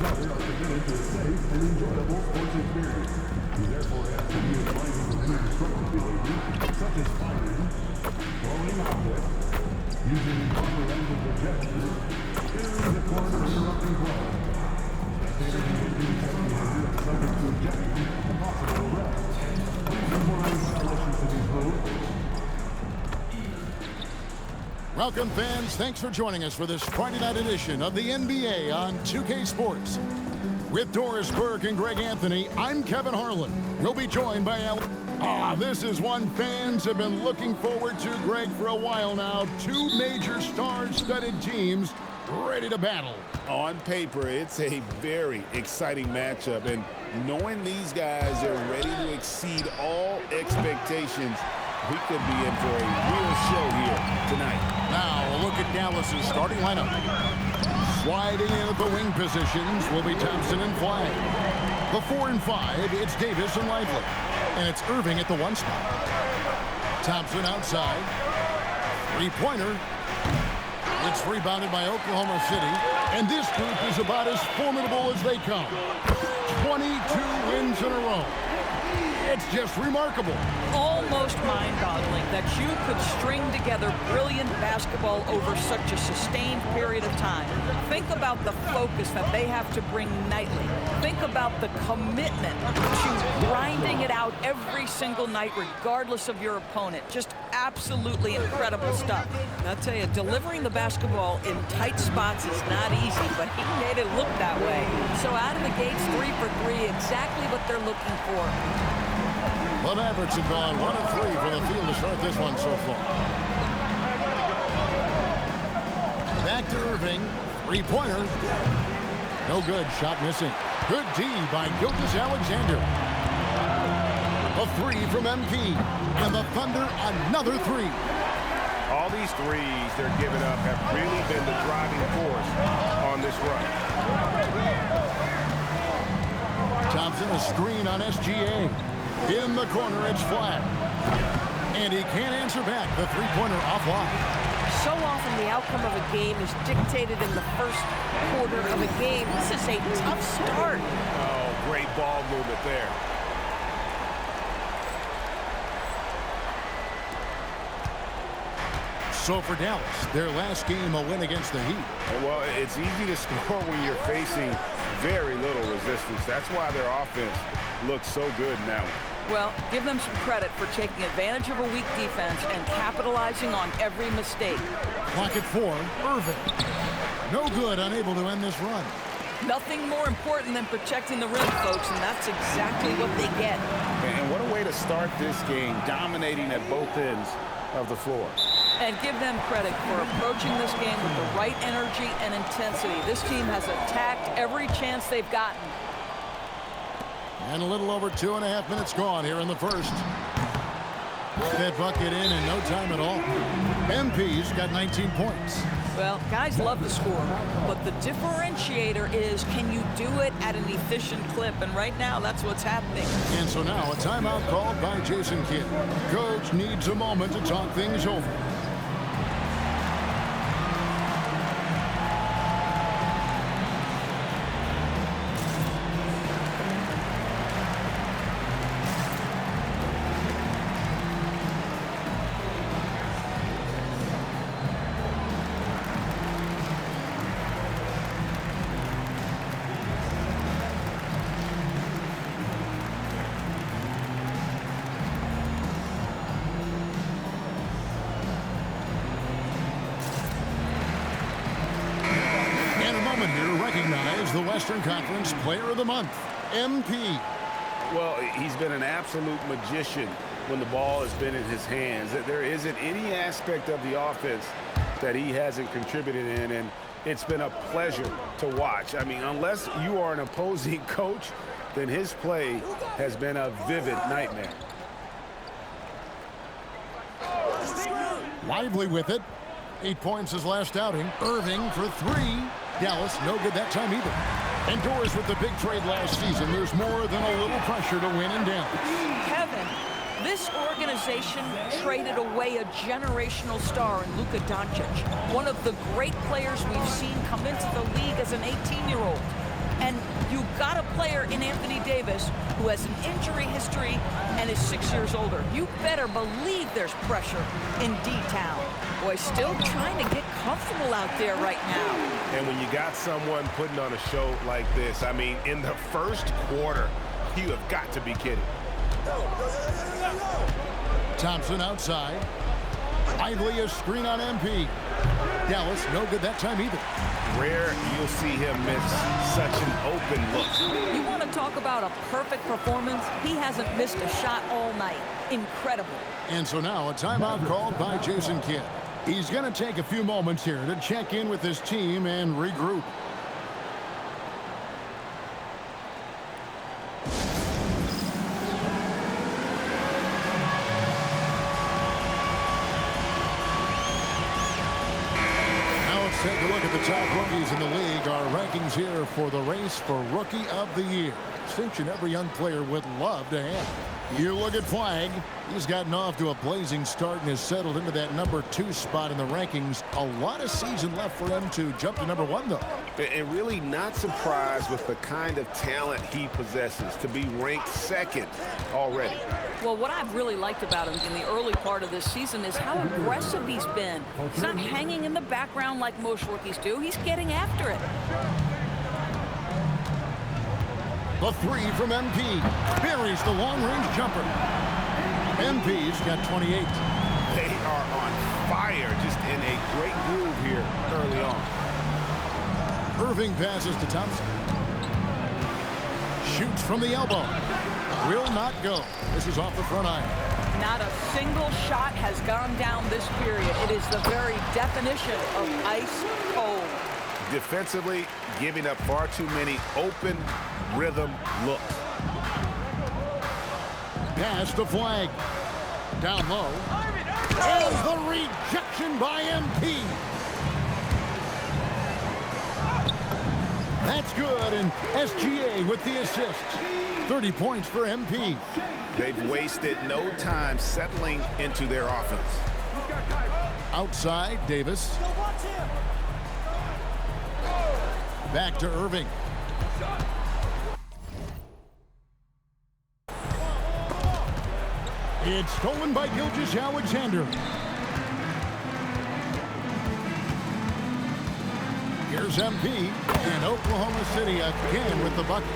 other are committed to a safe and enjoyable sports experience. You therefore have to be advised of instructive behavior, such as fighting, throwing objects, using proper language of gestures, steering the course or interrupting play. Spectators engaging in such behavior are subject to ejection and possible arrest. Please report any violations to these rules. Welcome, fans. Thanks for joining us for this Friday night edition of the NBA on 2K Sports. With Doris Burke and Greg Anthony, I'm Kevin Harlan. We'll be joined by this is one fans have been looking forward to, Greg, for a while now. Two major star-studded teams ready to battle. On paper, it's a very exciting matchup, and knowing these guys are ready to exceed all expectations, we could be in for a real show here tonight. Now, a look at Dallas's starting lineup. Sliding in at the wing positions will be Thompson and Flagg. The 4 and 5, it's Davis and Lively. And it's Irving at the 1 spot. Thompson outside. Three-pointer. It's rebounded by Oklahoma City. And this group is about as formidable as they come. 22 wins in a row. It's just remarkable. Almost mind-boggling that you could string together brilliant basketball over such a sustained period of time. Think about the focus that they have to bring nightly. Think about the commitment to grinding it out every single night, regardless of your opponent. Just absolutely incredible stuff. I'll tell you, delivering the basketball in tight spots is not easy, but he made it look that way. So out of the gates, 3 for 3, exactly what they're looking for. The Mavericks have gone 1 of 3 from the field to start this one so far. Back to Irving. Three-pointer. No good. Shot missing. Good D by Gilgeous-Alexander. A 3 from MP. And the Thunder another 3. All these threes they're giving up have really been the driving force on this run. Thompson, a screen on SGA. In the corner, it's Flagg. And he can't answer back. The three-pointer offline. So often the outcome of a game is dictated in the first quarter of a game. This is a tough start. Oh, great ball movement there. So for Dallas, their last game, a win against the Heat. Well, it's easy to score when you're facing very little resistance. That's why their offense looks so good now. Well, give them some credit for taking advantage of a weak defense and capitalizing on every mistake. Clock at 4, Irving. No good, unable to end this run. Nothing more important than protecting the rim, folks, and that's exactly what they get. And what a way to start this game, dominating at both ends of the floor. And give them credit for approaching this game with the right energy and intensity. This team has attacked every chance they've gotten. And a little over 2.5 minutes gone here in the first. That bucket in no time at all. MP's got 19 points. Well, guys love to score, but the differentiator is, can you do it at an efficient clip? And right now, that's what's happening. And so now a timeout called by Jason Kidd. Coach needs a moment to talk things over. The Western Conference Player of the Month, MP. Well, he's been an absolute magician when the ball has been in his hands. There isn't any aspect of the offense that he hasn't contributed in, and it's been a pleasure to watch. I mean, unless you are an opposing coach, then his play has been a vivid nightmare. Lively with it. 8 points his last outing. Irving for 3. Dallas, no good that time either. And Doris with the big trade last season. There's more than a little pressure to win in Dallas. Kevin, this organization traded away a generational star in Luka Doncic, one of the great players we've seen come into the league as an 18-year-old. And You've got a player in Anthony Davis who has an injury history and is 6 years older. You better believe there's pressure in D-Town. Boy, still trying to get comfortable out there right now. And when you got someone putting on a show like this, I mean, in the first quarter, you have got to be kidding. Thompson outside. Lively a screen on MP. Dallas no good that time either. Rare you'll see him miss such an open look. You want to talk about a perfect performance? He hasn't missed a shot all night. Incredible. And so now a timeout called by Jason Kidd. He's going to take a few moments here to check in with his team and regroup. Take a look at the top rookies in the league. Our rankings here for the race for Rookie of the Year. Distinction every young player would love to have. You look at Flagg. He's gotten off to a blazing start and has settled into that #2 spot in the rankings. A lot of season left for him to jump to #1, though. And really not surprised with the kind of talent he possesses to be ranked second already. Well, what I've really liked about him in the early part of this season is how aggressive he's been. He's not hanging in the background like most rookies do. He's getting after it. The three from MP. Buries the long-range jumper. MP's got 28. They are on fire, just in a great groove here early on. Irving passes to Thompson. Shoots from the elbow. Will not go. This is off the front iron. Not a single shot has gone down this period. It is the very definition of ice cold. Defensively, giving up far too many open rhythm looks. Pass to Flagg. Down low. And the rejection by MP. That's good, and SGA with the assist. 30 points for MP. They've wasted no time settling into their offense. Outside, Davis. Back to Irving. It's stolen by Gilgeous-Alexander. Here's MP, and Oklahoma City again with the bucket.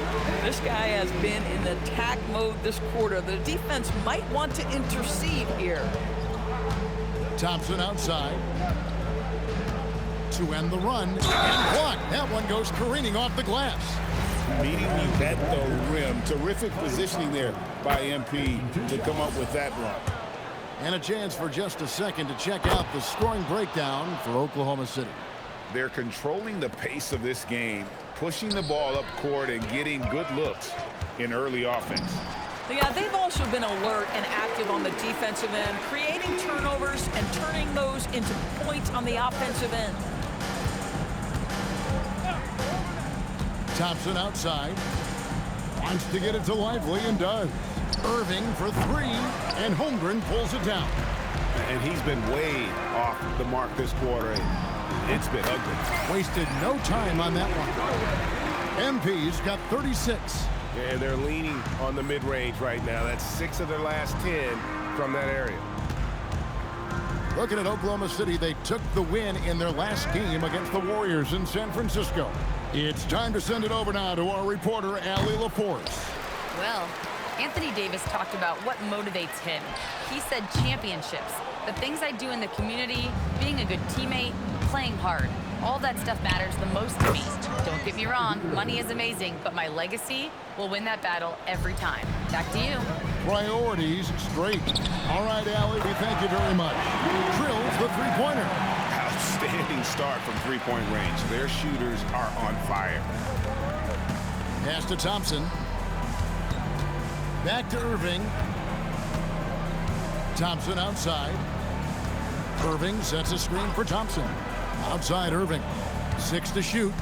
This guy has been in attack mode this quarter. The defense might want to intercede here. Thompson outside. To end the run, and blocked. That one goes careening off the glass. Meeting you at the rim. Terrific positioning there by MP to come up with that run. And a chance for just a second to check out the scoring breakdown for Oklahoma City. They're controlling the pace of this game, pushing the ball up court and getting good looks in early offense. Yeah, they've also been alert and active on the defensive end, creating turnovers and turning those into points on the offensive end. Thompson outside. Wants to get it to Lively and does. Irving for three, and Holmgren pulls it down. And he's been way off the mark this quarter. It's been ugly. Wasted no time on that one. MP's got 36. And they're leaning on the mid-range right now. That's 6 of their last 10 from that area. Looking at Oklahoma City, they took the win in their last game against the Warriors in San Francisco. It's time to send it over now to our reporter, Allie LaForce. Well, Anthony Davis talked about what motivates him. He said championships, the things I do in the community, being a good teammate, playing hard. All that stuff matters the most to me. Don't get me wrong, money is amazing, but my legacy will win that battle every time. Back to you. Priorities straight. All right, Allie, we thank you very much. Drills the three-pointer. Outstanding start from three-point range. Their shooters are on fire. Pass to Thompson. Back to Irving. Thompson outside. Irving sets a screen for Thompson. Outside Irving. 6 to shoot.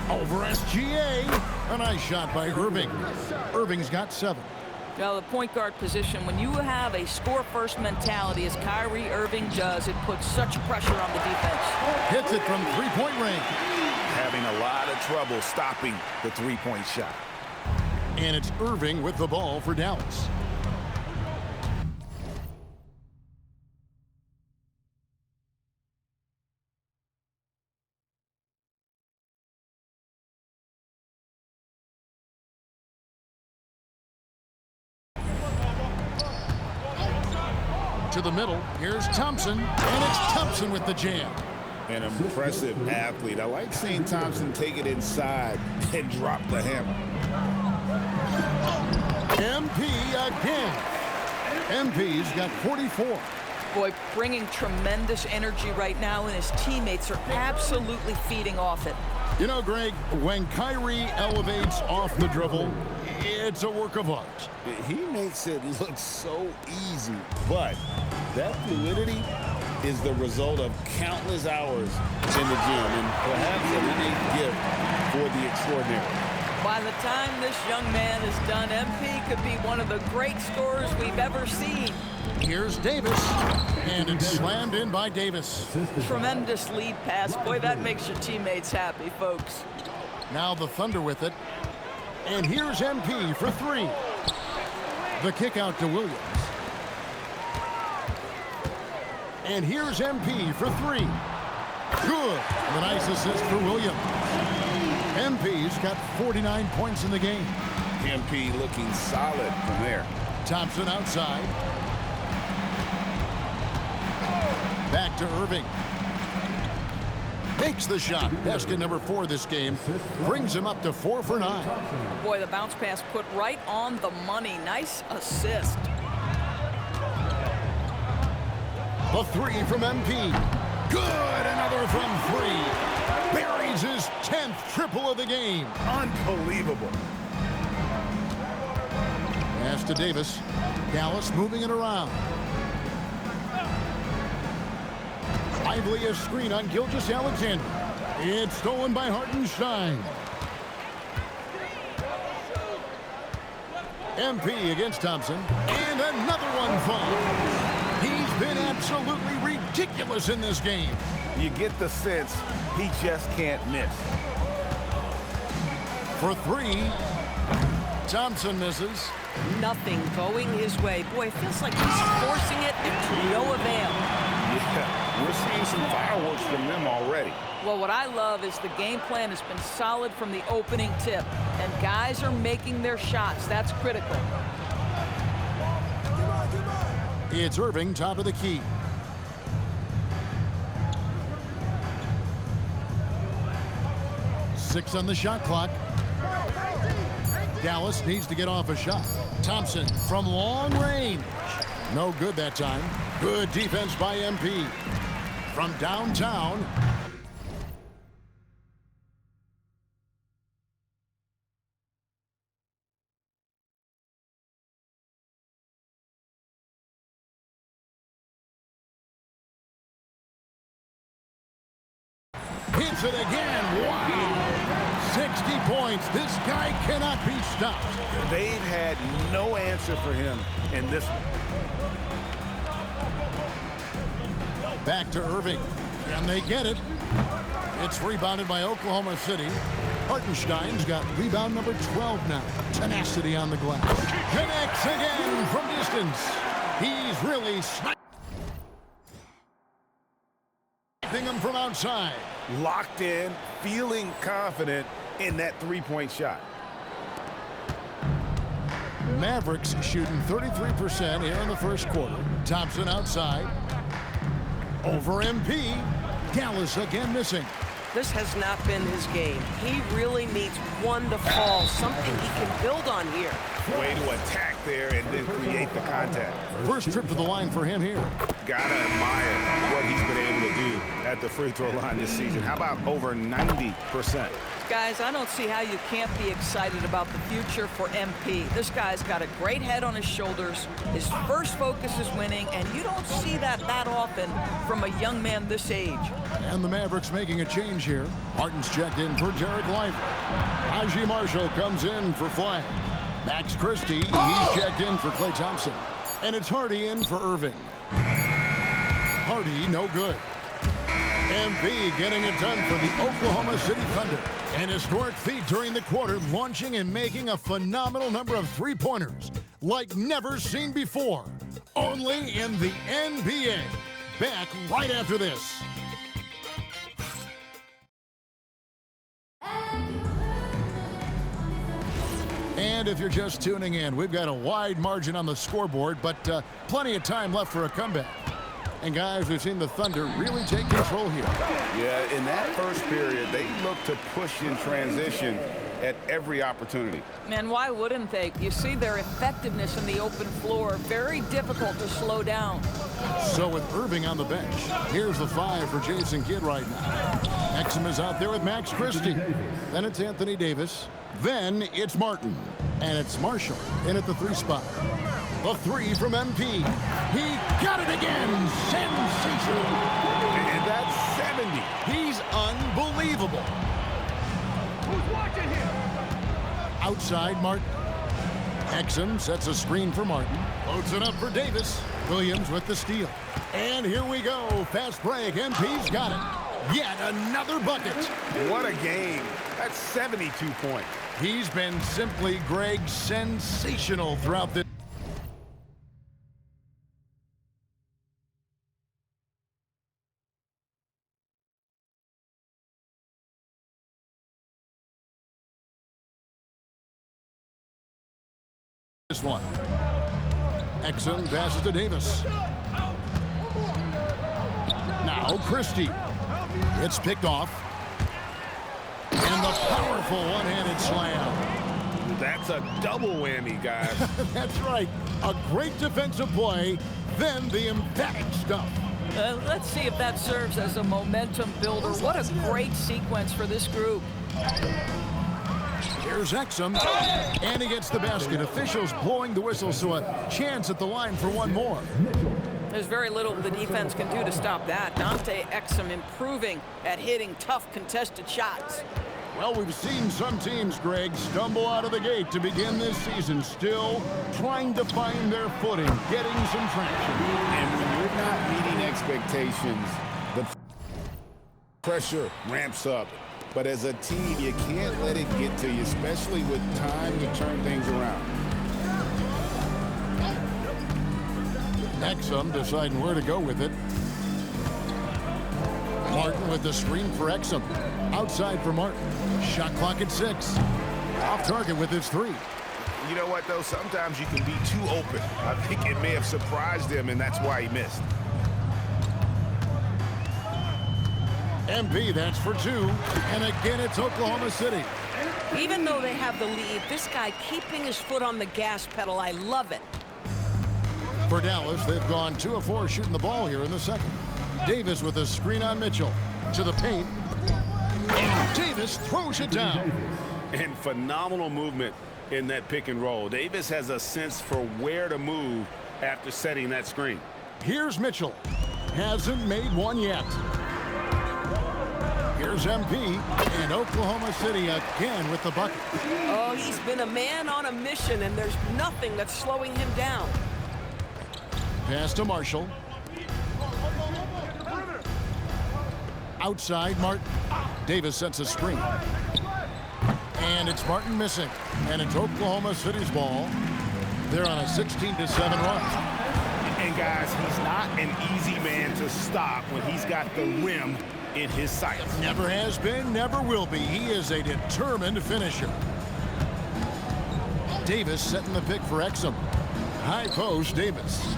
Over SGA. A nice shot by Irving. Irving's got 7. Now, the point guard position, when you have a score-first mentality, as Kyrie Irving does, it puts such pressure on the defense. Hits it from three-point range. having a lot of trouble stopping the three-point shot. And it's Irving with the ball for Dallas. To the middle, here's Thompson, and it's Thompson with the jam. An impressive athlete. I like seeing Thompson take it inside and drop the hammer. MP again. MP's got 44. Boy, bringing tremendous energy right now, and his teammates are absolutely feeding off it. You know, Greg, when Kyrie elevates off the dribble, it's a work of art. He makes it look so easy, but that fluidity is the result of countless hours in the gym and perhaps an innate gift for the extraordinary. By the time this young man is done, MP could be one of the great scorers we've ever seen. Here's Davis, and it's slammed in by Davis. Tremendous lead pass. Boy, that makes your teammates happy, folks. Now the Thunder with it. And here's MP for three. The kick out to Williams. And here's MP for three. Good. The nice assist for Williams. MP's got 49 points in the game. MP looking solid from there. Thompson outside. Back to Irving. Makes the shot. Basket number 4 this game. Brings him up to 4 for 9. Boy, the bounce pass put right on the money. Nice assist. The three from MP. Good. Another from 3. Buries his 10th triple of the game. Unbelievable. Pass to Davis. Dallas moving it around. Lively a screen on Gilgeous-Alexander. It's stolen by Hartenstein. MP against Thompson. And another one falls. He's been absolutely ridiculous in this game. You get the sense he just can't miss. For 3. Thompson misses. Nothing going his way. Boy, it feels like he's forcing it to no avail. Yeah, we're seeing some fireworks from them already. Well, what I love is the game plan has been solid from the opening tip, and guys are making their shots. That's critical. It's Irving, top of the key. Six on the shot clock. Dallas needs to get off a shot. Thompson from long range. No good that time. Good defense by MP. From downtown. Hits it again. Wow. 60 points. This guy cannot be stopped. They've had no answer for him in this one. Back to Irving. And they get it. It's rebounded by Oklahoma City. Hartenstein's got rebound number 12 now. Tenacity on the glass. Connects again from distance. He's really sniping him from outside. Locked in, feeling confident in that three-point shot. Mavericks shooting 33% here in the first quarter. Thompson outside. Over MP. Dallas again missing. This has not been his game. He really needs one to fall, something he can build on here. Way to attack there and then create the contact. First trip to the line for him here. Gotta admire what he's been able to do at the free throw line this season. How about over 90%? Guys, I don't see how you can't be excited about the future for MP. This guy's got a great head on his shoulders. His first focus is winning, and you don't see that often from a young man this age. And the Mavericks making a change here. Harden's checked in for Derek Lively. Najee Marshall comes in for Flag. Max Christie, he's checked in for Klay Thompson. And it's Hardy in for Irving. Hardy, no good. MP getting it done for the Oklahoma City Thunder. An historic feat during the quarter, launching and making a phenomenal number of three-pointers like never seen before. Only in the NBA. Back right after this. And if you're just tuning in, we've got a wide margin on the scoreboard, but plenty of time left for a comeback. And guys, we've seen the Thunder really take control here. Yeah, in that first period, they looked to push in transition at every opportunity. Man, why wouldn't they? You see their effectiveness in the open floor. Very difficult to slow down. So with Irving on the bench, here's the 5 for Jason Kidd right now. Exum is out there with Max Christie. Then it's Anthony Davis. Then it's Martin. And it's Marshall in at the 3 spot. The 3 from MP. He got it again. Sensational. And that's 70. He's unbelievable. Who's watching him? Outside Martin. Exum sets a screen for Martin. Loads it up for Davis. Williams with the steal. And here we go. Fast break. MP's got it. Yet another bucket. What a game. That's 72 points. He's been simply, Greg, sensational throughout this. This one. Exum passes to Davis. Now Christie. It's picked off. And the powerful one-handed slam. That's a double whammy, guys. That's right. A great defensive play, then the emphatic stuff. Let's see if that serves as a momentum builder. What a great sequence for this group. Here's Exum, and he gets the basket. Officials blowing the whistle, so a chance at the line for one more. There's very little the defense can do to stop that. Dante Exum improving at hitting tough contested shots. Well, we've seen some teams, Greg, stumble out of the gate to begin this season, still trying to find their footing, getting some traction. And when you're not meeting expectations, the pressure ramps up. But as a team, you can't let it get to you, especially with time to turn things around. Exum deciding where to go with it. Martin with the screen for Exum. Outside for Martin. Shot clock at 6. Off target with his 3. You know what, though? Sometimes you can be too open. I think it may have surprised him, and that's why he missed. MP, that's for 2. And again, it's Oklahoma City. Even though they have the lead, this guy keeping his foot on the gas pedal, I love it. For Dallas, they've gone 2 of 4 shooting the ball here in the second. Davis with a screen on Mitchell. To the paint. And Davis throws it down. And phenomenal movement in that pick and roll. Davis has a sense for where to move after setting that screen. Here's Mitchell. Hasn't made one yet. Here's MP, and Oklahoma City again with the bucket. Oh, he's been a man on a mission, and there's nothing that's slowing him down. Pass to Marshall. Outside, Martin. Davis sets a screen. And it's Martin missing. And it's Oklahoma City's ball. They're on a 16-7 run. And guys, he's not an easy man to stop when he's got the rim in his sights. Never has been, never will be. He is a determined finisher. Davis setting the pick for Exum. High post, Davis.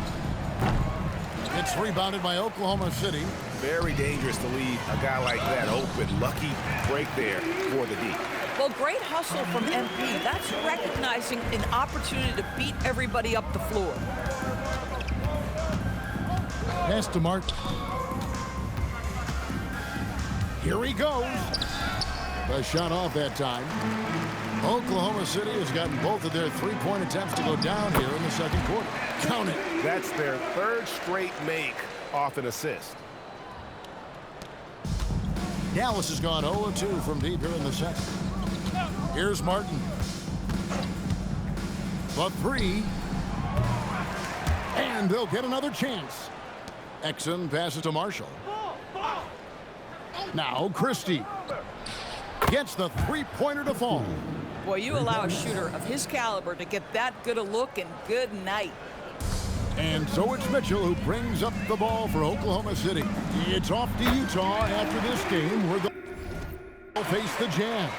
It's rebounded by Oklahoma City. Very dangerous to leave a guy like that open. Lucky break there for the D. Well, great hustle from MP. That's recognizing an opportunity to beat everybody up the floor. Pass to Martin. Here he goes. A shot off that time. Oklahoma City has gotten both of their three-point attempts to go down here in the second quarter. Count it. That's their third straight make off an assist. Dallas has gone 0-2 from deep here in the second. Here's Martin. The 3. And they'll get another chance. Exum passes to Marshall. Now Christie gets the three-pointer to fall. Boy, you allow a shooter of his caliber to get that good a look, and good night. And so it's Mitchell who brings up the ball for Oklahoma City. It's off to Utah after this game where they'll face the Jazz.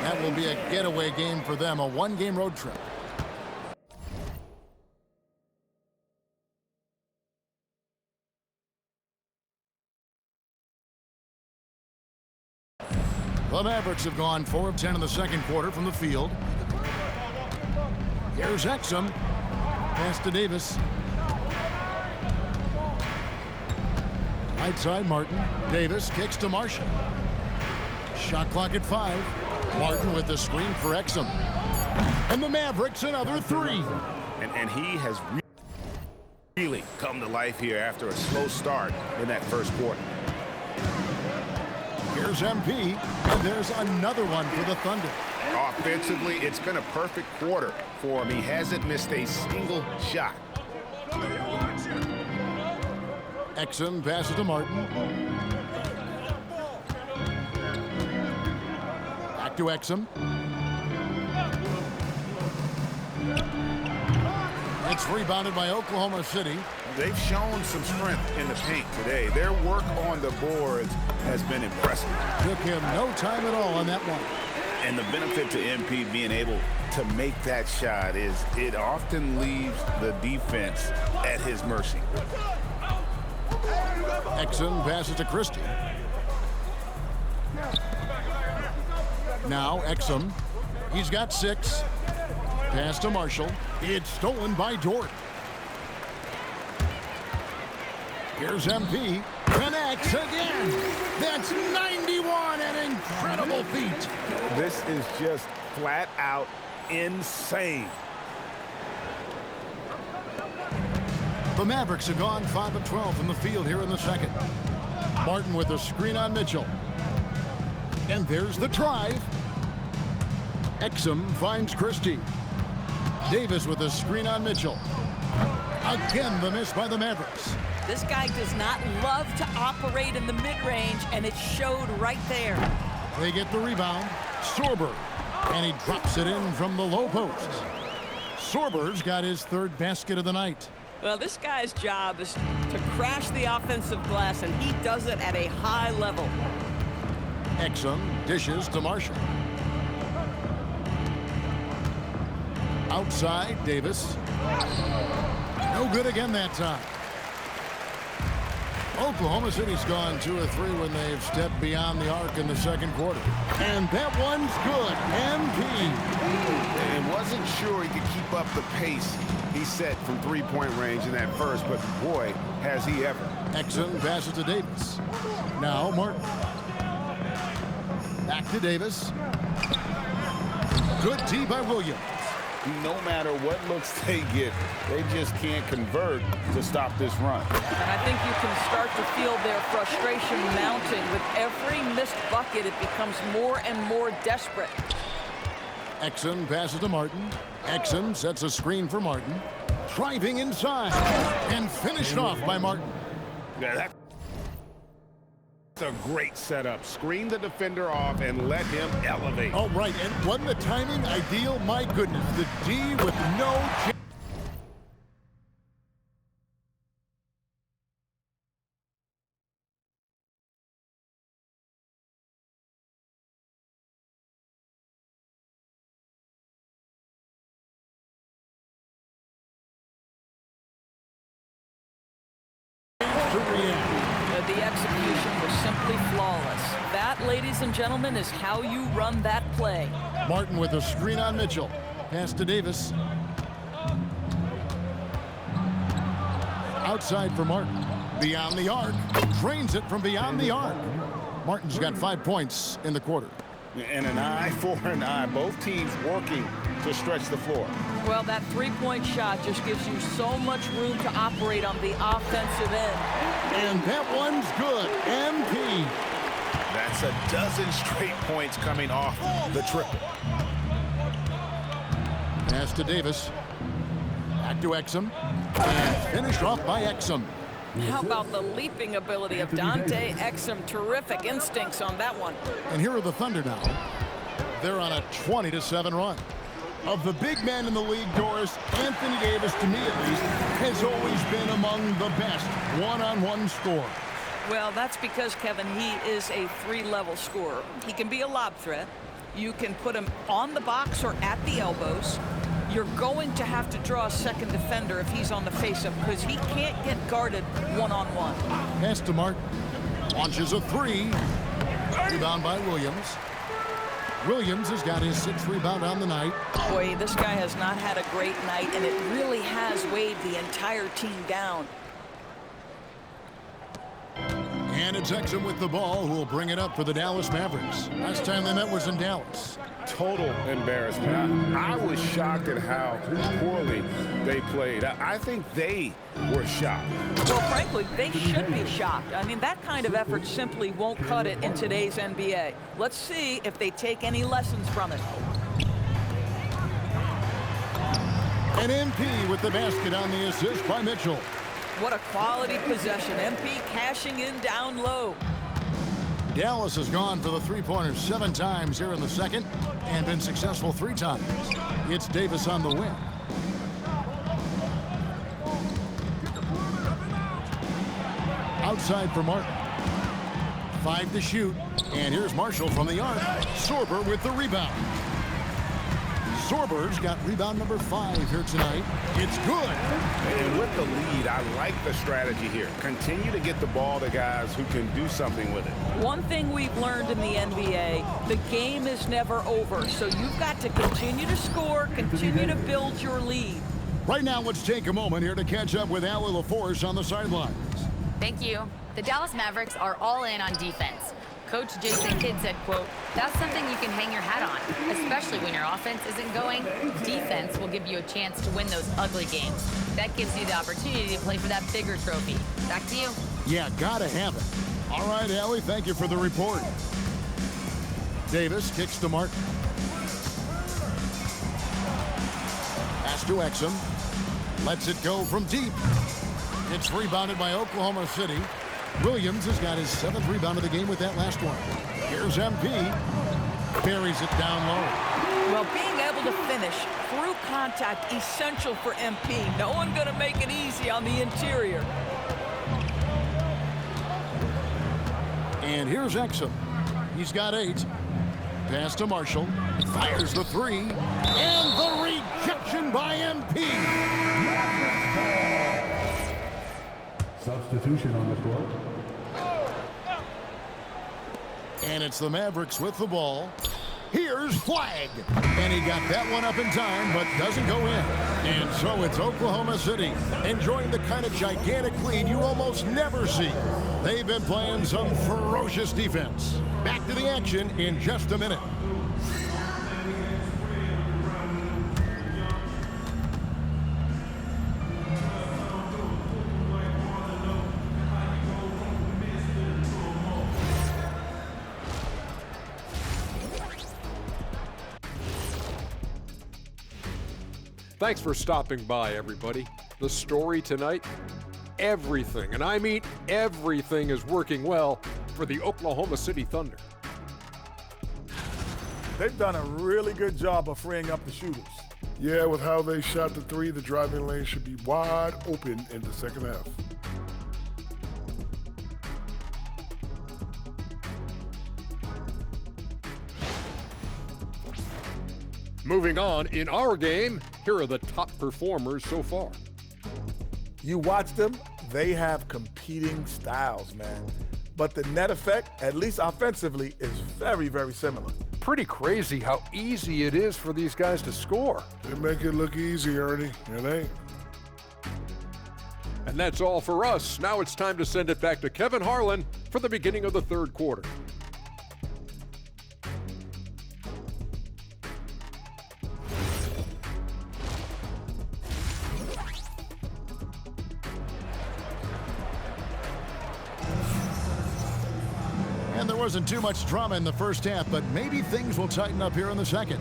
That will be a getaway game for them, a one-game road trip. The Mavericks have gone 4 of 10 in the second quarter from the field. Here's Exum. Pass to Davis. Right side, Martin. Davis kicks to Marshall. Shot clock at 5. Martin with the screen for Exum. And the Mavericks another 3. And he has really come to life here after a slow start in that first quarter. Here's MP, and there's another one for the Thunder. Offensively, it's been a perfect quarter for him. He hasn't missed a single shot. Exum passes to Martin. Back to Exum. It's rebounded by Oklahoma City. They've shown some strength in the paint today. Their work on the boards has been impressive. Took him no time at all on that one. And the benefit to MP being able to make that shot is it often leaves the defense at his mercy. Exum passes to Christie. Now Exum. He's got 6. Pass to Marshall. It's stolen by Dort. Here's MP. Connects again. That's 91, an incredible feat. This is just flat out insane. The Mavericks have gone 5 of 12 from the field here in the second. Martin with a screen on Mitchell. And there's the drive. Exum finds Christie. Davis with a screen on Mitchell. Again, the miss by the Mavericks. This guy does not love to operate in the mid-range, and it showed right there. They get the rebound. Sorber. And he drops it in from the low post. Sorber's got his 3rd basket of the night. Well, this guy's job is to crash the offensive glass, and he does it at a high level. Exum dishes to Marshall. Outside, Davis. No good again that time. Oklahoma City's gone 2 of 3 when they've stepped beyond the arc in the second quarter. And that one's good. MP. And wasn't sure he could keep up the pace he set from three-point range in that first, but boy, has he ever. Exum passes to Davis. Now Martin. Back to Davis. Good D by Williams. No matter what looks they get, they just can't convert to stop this run. And I think you can start to feel their frustration mounting. With every missed bucket, it becomes more and more desperate. Exum passes to Martin. Exum sets a screen for Martin. Driving inside. And finished off by Martin. Yeah, that's a great setup. Screen the defender off and let him elevate. Oh, right. And wasn't the timing ideal? My goodness. The D with no chance. The execution was simply flawless. That, ladies and gentlemen, is how you run that play. Martin with a screen on Mitchell. Pass to Davis. Outside for Martin. Beyond the arc. Drains it from beyond the arc. Martin's got 5 points in the quarter. And an eye for an eye. Both teams working to stretch the floor. Well, that three-point shot just gives you so much room to operate on the offensive end. And that one's good. MP. That's a dozen straight points coming off the triple. Pass to Davis. Back to Exum. And finished off by Exum. How about the leaping ability of Dante Exum? Terrific instincts on that one. And here are the Thunder now. They're on a 20-7 run. Of the big men in the league, Doris, Anthony Davis, to me at least, has always been among the best one-on-one scorers. Well, that's because, Kevin, he is a three-level scorer. He can be a lob threat. You can put him on the box or at the elbows. You're going to have to draw a second defender if he's on the face-up because he can't get guarded one-on-one. Pass to Martin. Launches a three. Rebound by Williams. Williams has got his 6th rebound on the night. Boy, this guy has not had a great night, and it really has weighed the entire team down. And it's Exum with the ball, who will bring it up for the Dallas Mavericks. Last time they met was in Dallas. Total embarrassment. I was shocked at how poorly they played. I think they were shocked. Well, frankly, they should be shocked. I mean, that kind of effort simply won't cut it in today's NBA. Let's see if they take any lessons from it. And MP with the basket on the assist by Mitchell. What a quality possession. MP cashing in down low. Dallas has gone for the three-pointers 7 times here in the second and been successful 3 times. It's Davis on the win. Outside for Martin. 5 to shoot. And here's Marshall from the arc. Sorber with the rebound. Sorber's got rebound number 5 here tonight. It's good. And with the lead, I like the strategy here. Continue to get the ball to guys who can do something with it. One thing we've learned in the NBA, the game is never over. So you've got to continue to score, continue to build your lead. Right now, let's take a moment here to catch up with Allie LaForce on the sidelines. Thank you. The Dallas Mavericks are all in on defense. Coach Jason Kidd said, quote, "That's something you can hang your hat on, especially when your offense isn't going. Defense will give you a chance to win those ugly games. That gives you the opportunity to play for that bigger trophy." Back to you. Yeah, gotta have it. All right, Allie, thank you for the report. Davis kicks to Martin. Pass to Exum. Lets it go from deep. It's rebounded by Oklahoma City. Williams has got his 7th rebound of the game with that last one. Here's MP. Buries it down low. Well, being able to finish through contact, essential for MP. No one going to make it easy on the interior. And here's Exum. He's got 8. Pass to Marshall. Fires the 3. And the rejection by MP. Substitution on the court. And it's the Mavericks with the ball. Here's Flag. And he got that one up in time, but doesn't go in. And so it's Oklahoma City enjoying the kind of gigantic lead you almost never see. They've been playing some ferocious defense. Back to the action in just a minute. Thanks for stopping by, everybody. The story tonight, everything, and I mean everything, is working well for the Oklahoma City Thunder. They've done a really good job of freeing up the shooters. Yeah, with how they shot the 3, the driving lane should be wide open in the second half. Moving on, in our game, here are the top performers so far. You watch them, they have competing styles, man. But the net effect, at least offensively, is very, very similar. Pretty crazy how easy it is for these guys to score. They make it look easy, Ernie. It ain't. And that's all for us. Now it's time to send it back to Kevin Harlan for the beginning of the third quarter. And there wasn't too much drama in the first half, but maybe things will tighten up here in the second.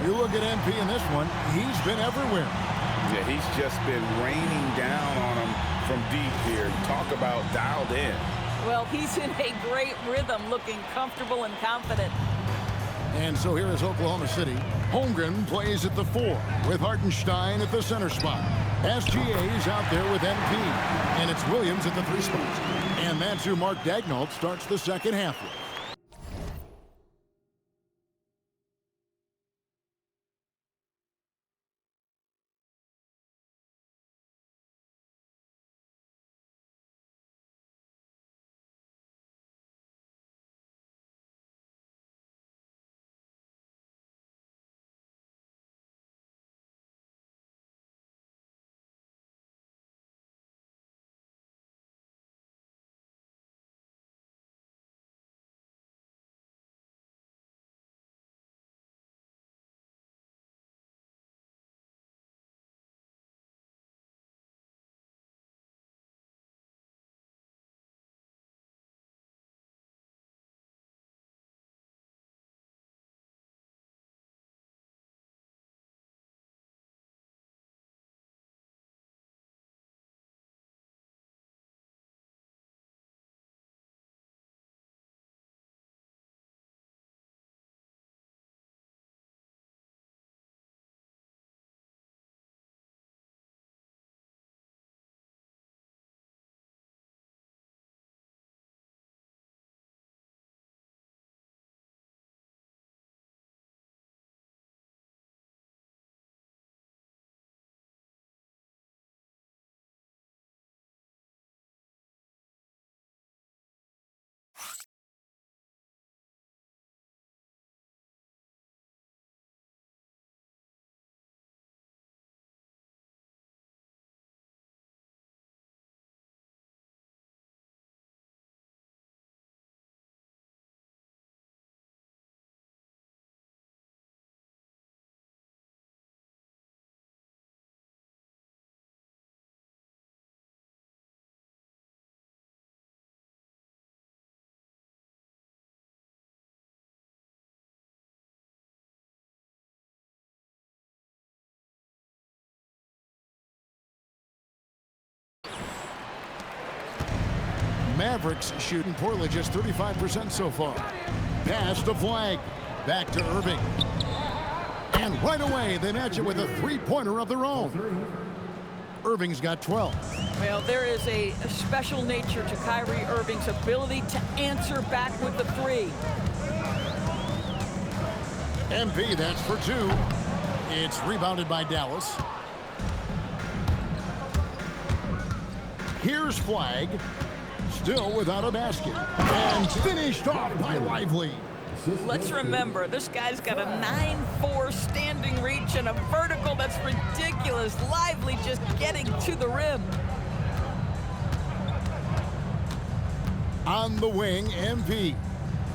You look at MP in this one, he's been everywhere. Yeah, he's just been raining down on him from deep here. Talk about dialed in. Well, he's in a great rhythm, looking comfortable and confident. And so here is Oklahoma City. Holmgren plays at the 4 with Hartenstein at the center spot. SGA is out there with MP. And it's Williams at the 3 spot. And that's who Mark Daigneault starts the second half with. Mavericks shooting poorly, just 35% so far. Pass to Flagg. Back to Irving. And right away, they match it with a three-pointer of their own. Irving's got 12. Well, there is a special nature to Kyrie Irving's ability to answer back with the 3. MP, that's for 2. It's rebounded by Dallas. Here's Flagg. Still without a basket. And finished off by Lively. Let's remember, this guy's got a 9-4 standing reach and a vertical that's ridiculous. Lively just getting to the rim. On the wing, MP.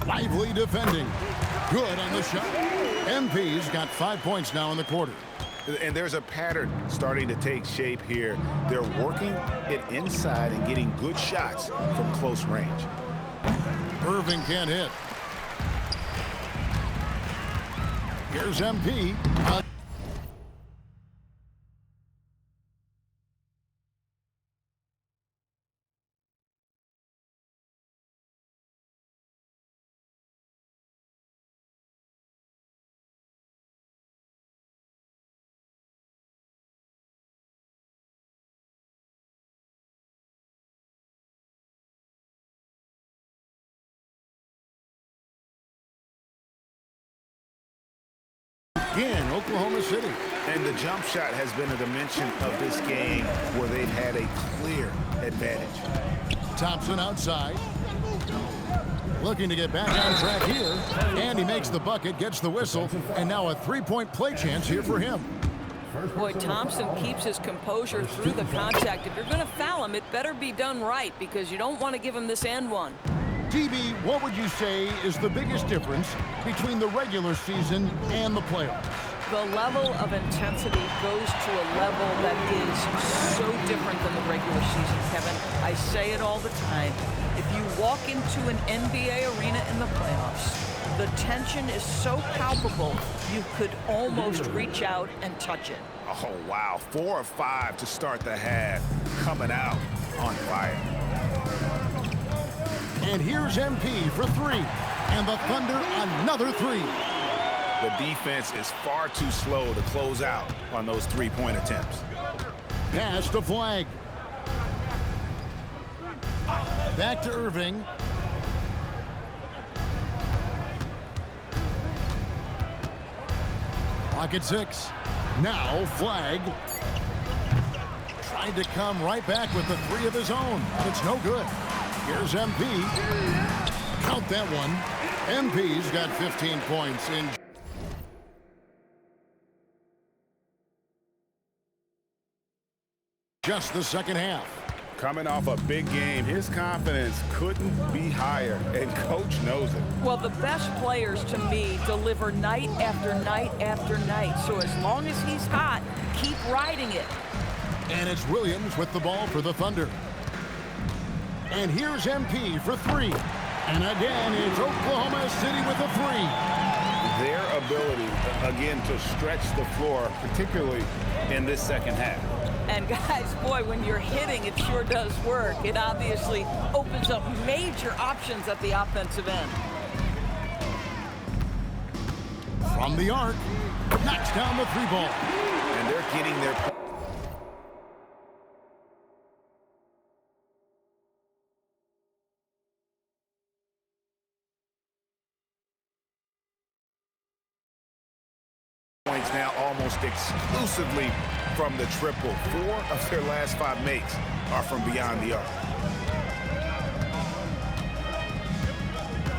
Lively defending. Good on the shot. MP's got 5 points now in the quarter. And there's a pattern starting to take shape here. They're working it inside and getting good shots from close range. Irving can't hit. Here's MP. Again, Oklahoma City. And the jump shot has been a dimension of this game where they've had a clear advantage. Thompson outside. Looking to get back on track here. And he makes the bucket, gets the whistle, and now a three-point play chance here for him. Boy, Thompson keeps his composure through the contact. If you're going to foul him, it better be done right because you don't want to give him this and one. DB, what would you say is the biggest difference between the regular season and the playoffs? The level of intensity goes to a level that is so different than the regular season, Kevin. I say it all the time. If you walk into an NBA arena in the playoffs, the tension is so palpable, you could almost reach out and touch it. Oh, wow. 4 of 5 to start the half. Coming out on fire. And here's MP for three. And the Thunder another three. The defense is far too slow to close out on those three-point attempts. Pass to Flagg. Back to Irving. Clock at 6. Now Flagg. Tried to come right back with the three of his own. It's no good. Here's MP. Count that one. MP's got 15 points in just the second half. Coming off a big game, his confidence couldn't be higher, and Coach knows it. Well, the best players, to me, deliver night after night after night. So as long as he's hot, keep riding it. And it's Williams with the ball for the Thunder. And here's MP for three. And again, it's Oklahoma City with a three. Their ability, again, to stretch the floor, particularly in this second half. And guys, boy, when you're hitting, it sure does work. It obviously opens up major options at the offensive end. From the arc, knocks down the three ball. And they're getting their points now almost exclusively from the triple. 4 of their last 5 makes are from beyond the arc.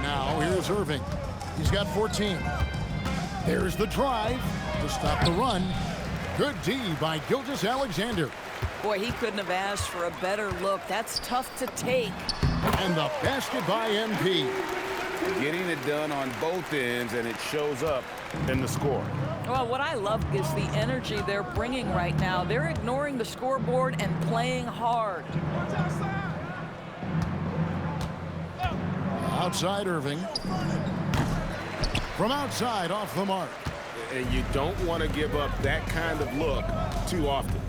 Now here's Irving. He's got 14. There's the drive to stop the run. Good D by Gilgeous-Alexander. Boy, he couldn't have asked for a better look. That's tough to take. And the basket by MP. Getting it done on both ends, and it shows up in the score. Well, what I love is the energy they're bringing right now. They're ignoring the scoreboard and playing hard. Outside Irving. From outside, off the mark. And you don't want to give up that kind of look too often.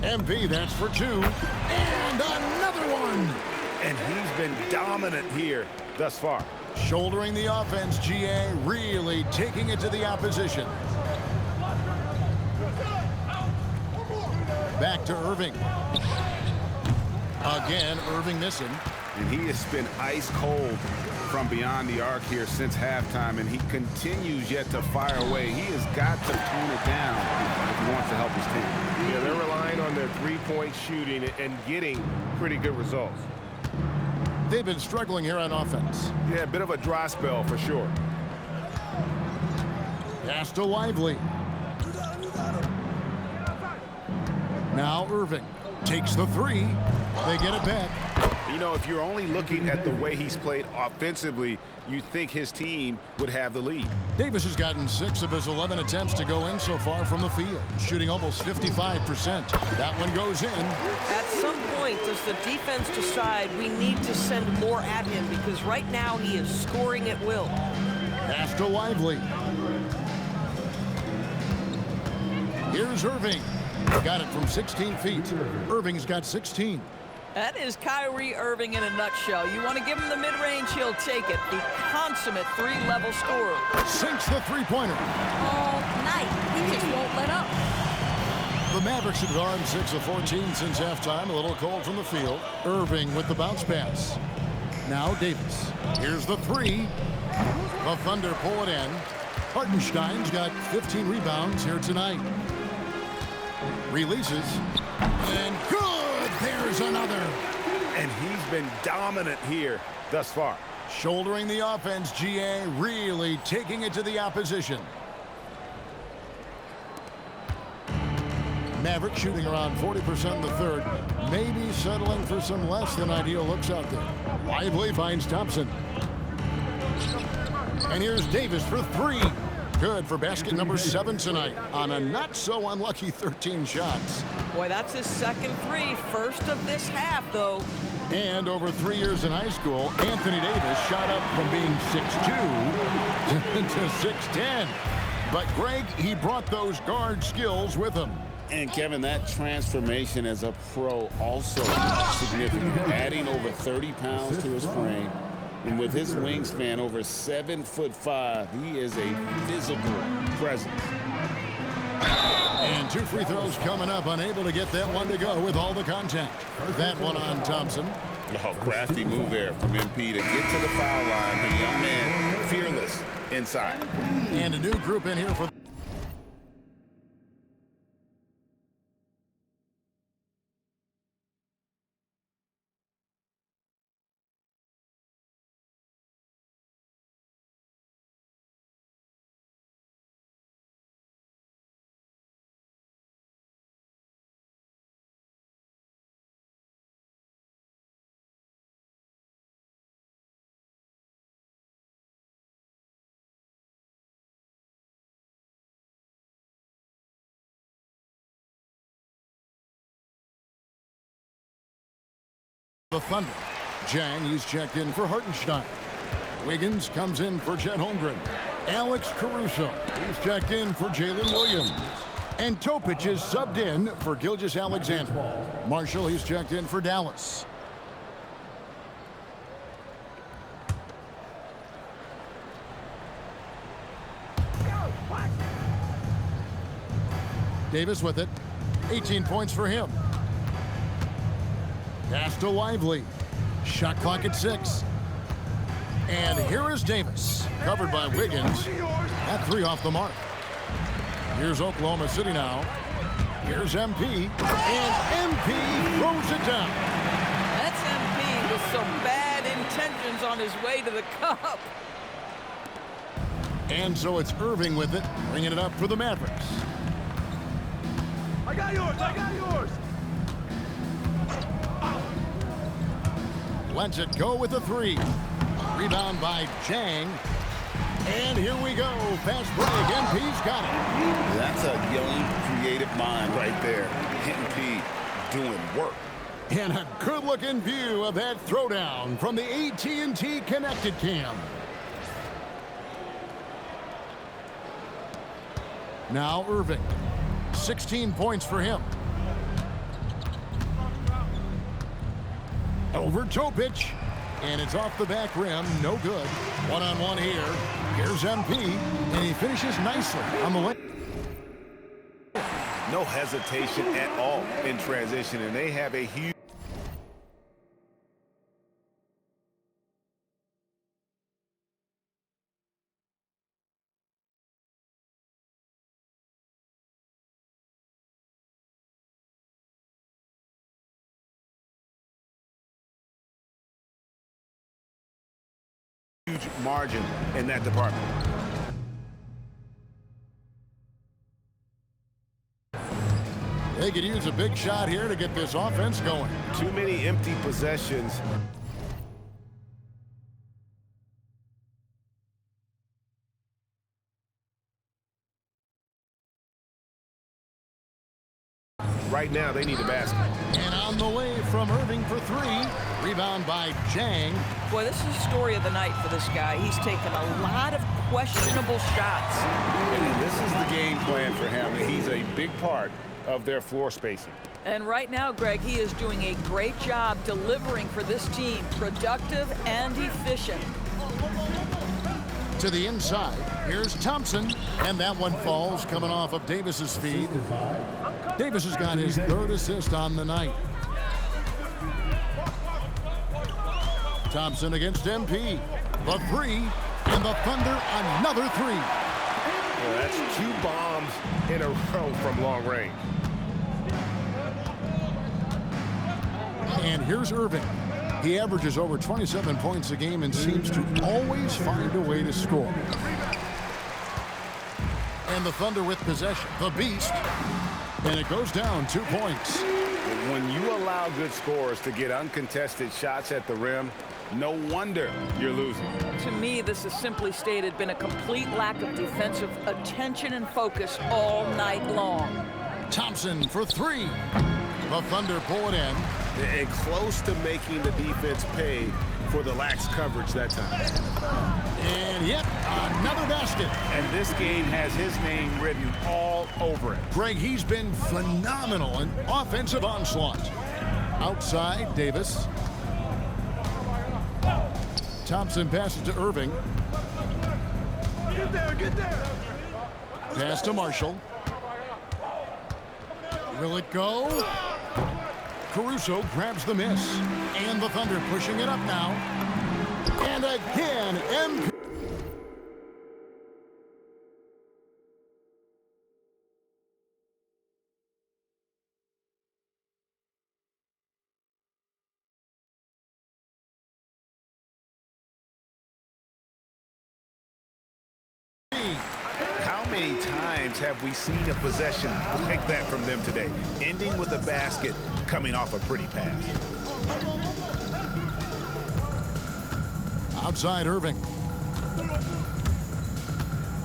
MP, that's for 2. And another one. And he's been dominant here thus far. Shouldering the offense, GA really taking it to the opposition. Back to Irving. Again, Irving missing. And he has been ice cold from beyond the arc here since halftime, and he continues yet to fire away. He has got to tone it down if he wants to help his team. Yeah, they're relying on their three-point shooting and getting pretty good results. They've been struggling here on offense. Yeah, a bit of a dry spell for sure. Pass to Lively. Now Irving takes the three. They get it back. You know, if you're only looking at the way he's played offensively, you think his team would have the lead. Davis has gotten 6 of his 11 attempts to go in so far from the field, shooting almost 55%. That one goes in. At some point, does the defense decide we need to send more at him? Because right now he is scoring at will. Pass to Lively. Here's Irving. Got it from 16 feet. Irving's got 16. That is Kyrie Irving in a nutshell. You want to give him the mid-range, he'll take it. The consummate 3-level scorer. Sinks the three-pointer. All night. He just won't let up. The Mavericks have gone 6 of 14 since halftime. A little cold from the field. Irving with the bounce pass. Now Davis. Here's the three. The Thunder pull it in. Hartenstein's got 15 rebounds here tonight. Releases. And good! There's another. And he's been dominant here thus far. Shouldering the offense, GA really taking it to the opposition. Maverick shooting around 40% in the third. Maybe settling for some less than ideal looks out there. Lively finds Thompson. And here's Davis for 3. Good for basket number 7 tonight on a not-so-unlucky 13 shots. Boy, that's his second 3. First of this half, though. And over 3 years in high school, Anthony Davis shot up from being 6'2" to 6'10". But Greg, he brought those guard skills with him. And Kevin, that transformation as a pro also significant. Adding over 30 pounds to his frame. And with his wingspan over 7'5", he is a physical presence. And 2 free throws coming up, unable to get that one to go with all the contact. That one on Thompson. Oh, crafty move there from MP to get to the foul line. The young man, fearless inside. And a new group in here for the Thunder. Jang, he's checked in for Hartenstein. Wiggins comes in for Chet Holmgren. Alex Caruso, he's checked in for Jalen Williams. And Topic is subbed in for Gilgeous-Alexander. Marshall, he's checked in for Dallas. Davis with it. 18 points for him. Pass to Lively. Shot clock at 6. And here is Davis. Covered by Wiggins. That 3 off the mark. Here's Oklahoma City now. Here's MP. And MP throws it down. That's MP with some bad intentions on his way to the cup. And so it's Irving with it, bringing it up for the Mavericks. I got yours. I got yours. Lets it go with the 3. Rebound by Jang. And here we go. Fast break. MP's got it. That's a young, creative mind right there. MP doing work. And a good-looking view of that throwdown from the AT&T Connected Cam. Now Irving. 16 points for him. Over Topic, and it's off the back rim, no good. One-on-one here. Here's MP, and he finishes nicely on the way. No hesitation at all in transition, and they have a huge margin in that department. They could use a big shot here to get this offense going. Too many empty possessions. Right now, they need a basket. And on the way from Irving for 3. Rebound by Jang. Boy, this is the story of the night for this guy. He's taken a lot of questionable shots. And this is the game plan for him. He's a big part of their floor spacing. And right now, Greg, he is doing a great job delivering for this team. Productive and efficient. To the inside. Here's Thompson. And that one falls coming off of Davis's feed. Davis has got his 3rd assist on the night. Thompson against MP. The 3. And the Thunder another 3. Well, that's 2 bombs in a row from long range. And here's Irving. He averages over 27 points a game and seems to always find a way to score. And the Thunder with possession. The Beast. And it goes down 2 points. When you allow good scorers to get uncontested shots at the rim, no wonder you're losing. To me, this has simply stated been a complete lack of defensive attention and focus all night long. Thompson for 3. The Thunder pull it in. And close to making the defense pay for the lax coverage that time. And yet another basket. And this game has his name written all over it. Greg, he's been phenomenal in offensive onslaught. Outside, Davis. Thompson passes to Irving. Get there. Pass to Marshall. Will it go? Caruso grabs the miss. And the Thunder pushing it up now. And again, MP. How many times have we seen a possession like that from them today? Ending with a basket, coming off a pretty pass. Outside Irving.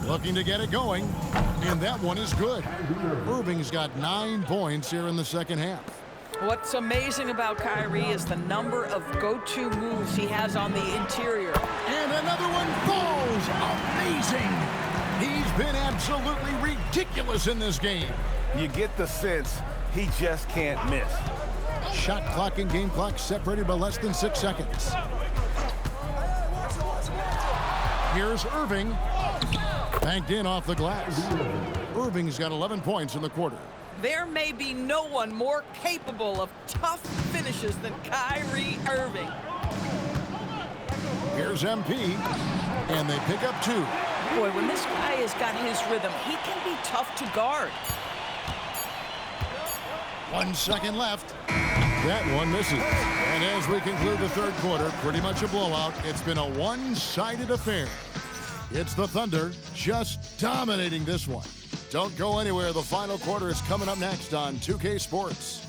Looking to get it going. And that one is good. Irving's got 9 points here in the second half. What's amazing about Kyrie is the number of go-to moves he has on the interior. And another one falls. Amazing. He's been absolutely ridiculous in this game. You get the sense he just can't miss. Shot clock and game clock separated by less than 6 seconds. Here's Irving. Banked in off the glass. Irving's got 11 points in the quarter. There may be no one more capable of tough finishes than Kyrie Irving. Here's MP. And they pick up 2. Boy, when this guy has got his rhythm, he can be tough to guard. 1 second left. That one misses. And as we conclude the third quarter, pretty much a blowout. It's been a one-sided affair. It's the Thunder just dominating this one. Don't go anywhere. The final quarter is coming up next on 2K Sports.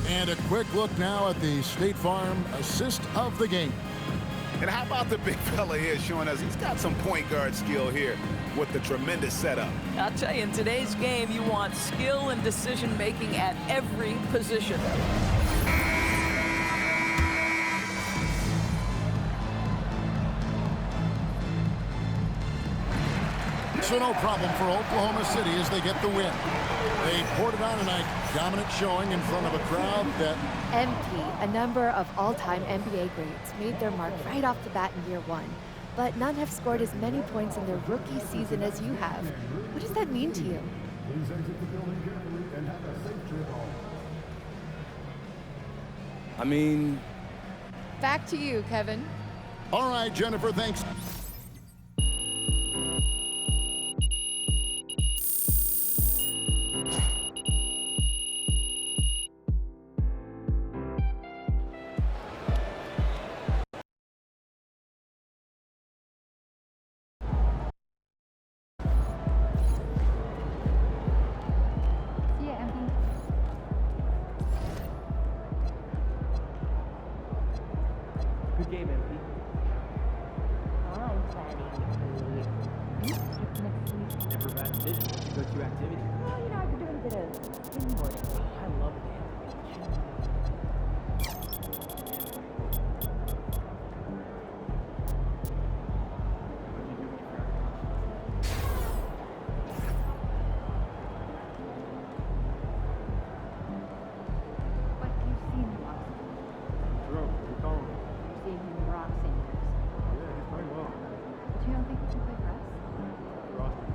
And a quick look now at the State Farm assist of the game. And how about the big fella here showing us he's got some point guard skill here with the tremendous setup. I'll tell you, in today's game, you want skill and decision-making at every position. So no problem for Oklahoma City as they get the win. They poured it on tonight, dominant showing in front of a crowd that... MP, a number of all-time NBA greats, made their mark right off the bat in year one. But none have scored as many points in their rookie season as you have. What does that mean to you? Please exit the building carefully and have a safe trip home. I mean... Back to you, Kevin. All right, Jennifer, thanks. Good game, MP. I'm planning to Never a bad decision. What's your go-to activity? I've been doing a bit of inboarding. I love it. But you've seen him lots. True. You're calling. You've seen him rock singers. Yeah, he's playing well. But you don't think he can play for us? Roster.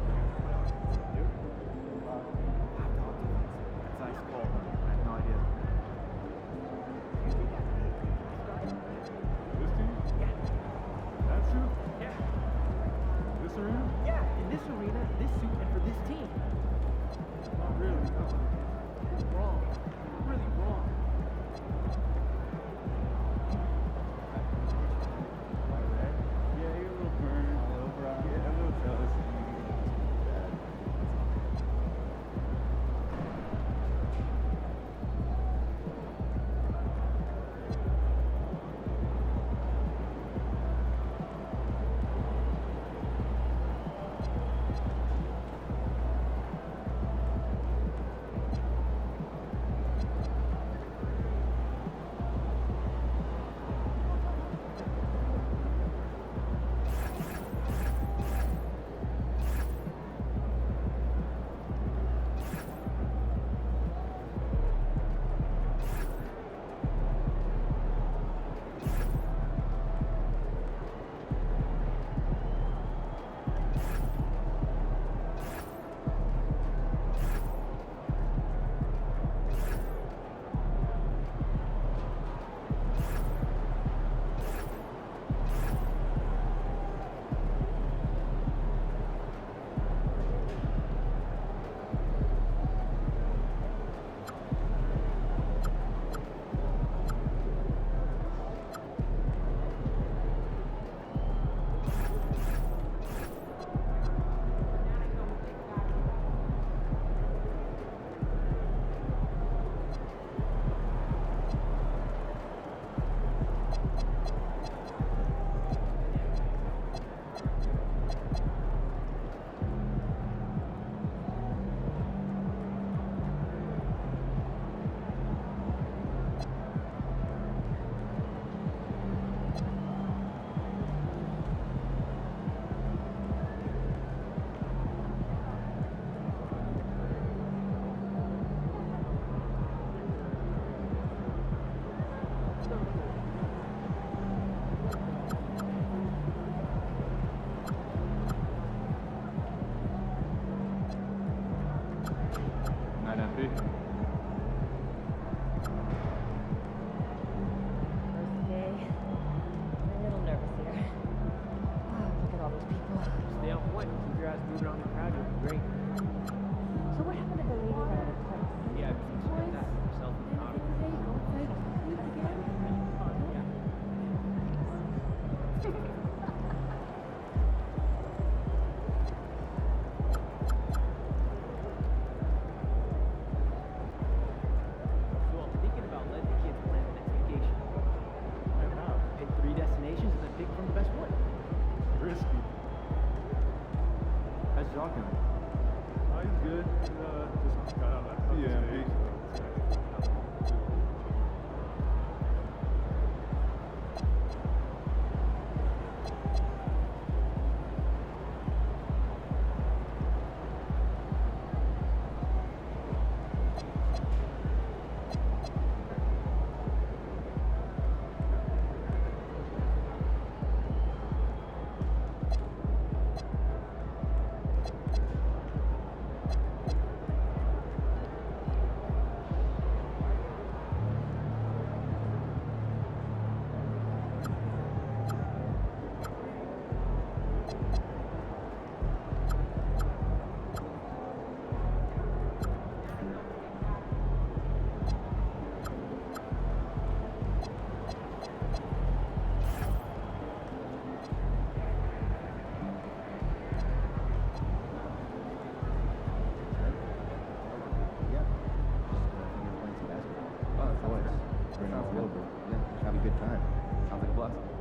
MP. First day. I'm a little nervous here. Oh, look at all those people. Stay on point. Keep your ass moving on the crowd. You'll be great. So what happened to the lady that had a place? Yeah, everything's like that. Yourself and the Anything today? Go inside and sleep again? So I'm thinking about letting the kids plan the next vacation. I don't know. Pick 3 destinations and then pick from the best one. Risky. How's John coming? He's good. Just got out of that stage. Have a good time. Sounds like a blessing.